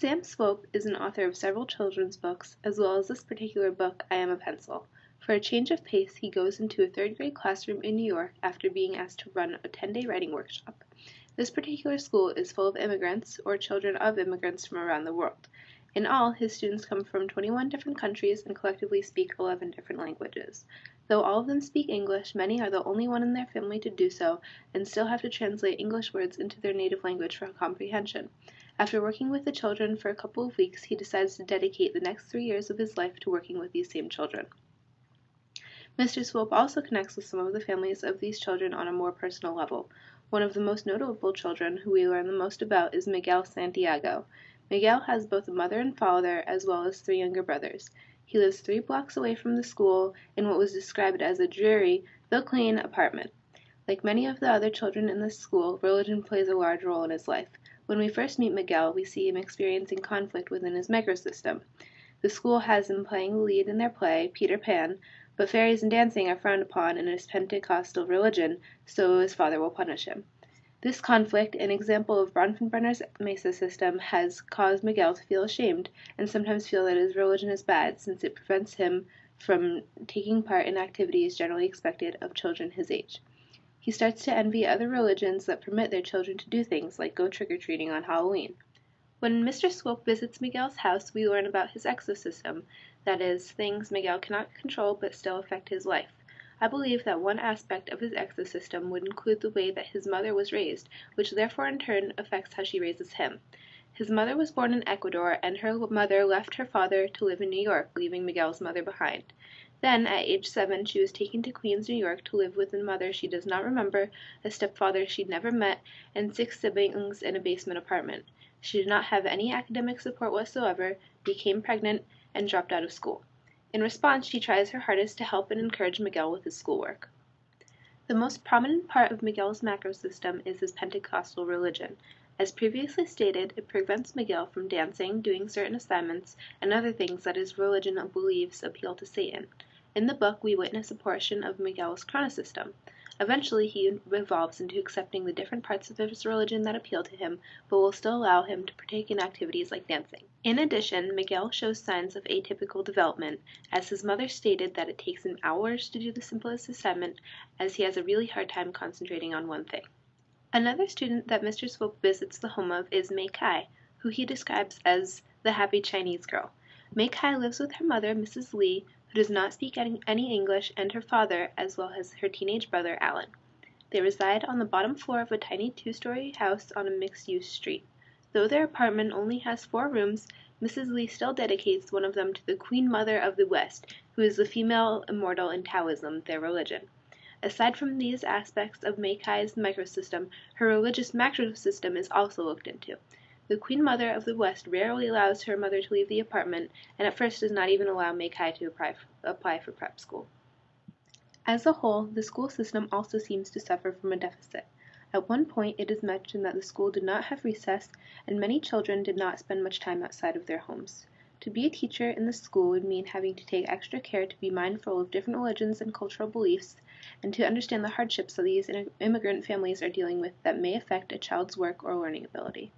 Sam Swope is an author of several children's books, as well as this particular book, I Am a Pencil. For a change of pace, he goes into a third-grade classroom in New York after being asked to run a 10-day writing workshop. This particular school is full of immigrants, or children of immigrants from around the world. In all, his students come from 21 different countries and collectively speak 11 different languages. Though all of them speak English, many are the only one in their family to do so, and still have to translate English words into their native language for comprehension. After working with the children for a couple of weeks, he decides to dedicate the next 3 years of his life to working with these same children. Mr. Swope also connects with some of the families of these children on a more personal level. One of the most notable children who we learn the most about is Miguel Santiago. Miguel has both a mother and father, as well as 3 younger brothers. He lives 3 blocks away from the school in what was described as a dreary, though clean, apartment. Like many of the other children in this school, religion plays a large role in his life. When we first meet Miguel, we see him experiencing conflict within his microsystem. The school has him playing the lead in their play, Peter Pan, but fairies and dancing are frowned upon in his Pentecostal religion, so his father will punish him. This conflict, an example of Bronfenbrenner's Mesa system, has caused Miguel to feel ashamed and sometimes feel that his religion is bad since it prevents him from taking part in activities generally expected of children his age. He starts to envy other religions that permit their children to do things like go trick-or-treating on Halloween. When Mr. Swope visits Miguel's house, we learn about his exosystem, that is, things Miguel cannot control but still affect his life. I believe that one aspect of his exosystem would include the way that his mother was raised, which therefore in turn affects how she raises him. His mother was born in Ecuador, and her mother left her father to live in New York, leaving Miguel's mother behind. Then, at age 7, she was taken to Queens, New York to live with a mother she does not remember, a stepfather she'd never met, and 6 siblings in a basement apartment. She did not have any academic support whatsoever, became pregnant, and dropped out of school. In response, she tries her hardest to help and encourage Miguel with his schoolwork. The most prominent part of Miguel's macrosystem is his Pentecostal religion. As previously stated, it prevents Miguel from dancing, doing certain assignments, and other things that his religion believes appeal to Satan. In the book, we witness a portion of Miguel's chronosystem. Eventually, he evolves into accepting the different parts of his religion that appeal to him, but will still allow him to partake in activities like dancing. In addition, Miguel shows signs of atypical development, as his mother stated that it takes him hours to do the simplest assignment, as he has a really hard time concentrating on one thing. Another student that Mr. Swope visits the home of is Mei Kai, who he describes as the happy Chinese girl. Mei Kai lives with her mother, Mrs. Lee, who does not speak any English, and her father, as well as her teenage brother, Alan. They reside on the bottom floor of a tiny 2-story house on a mixed-use street. Though their apartment only has 4 rooms, Mrs. Lee still dedicates one of them to the Queen Mother of the West, who is the female immortal in Taoism, their religion. Aside from these aspects of Mei Kai's microsystem, her religious macrosystem is also looked into. The Queen Mother of the West rarely allows her mother to leave the apartment, and at first does not even allow Mei Kai to apply for prep school. As a whole, the school system also seems to suffer from a deficit. At one point, it is mentioned that the school did not have recess, and many children did not spend much time outside of their homes. To be a teacher in the school would mean having to take extra care to be mindful of different religions and cultural beliefs, and to understand the hardships that these immigrant families are dealing with that may affect a child's work or learning ability.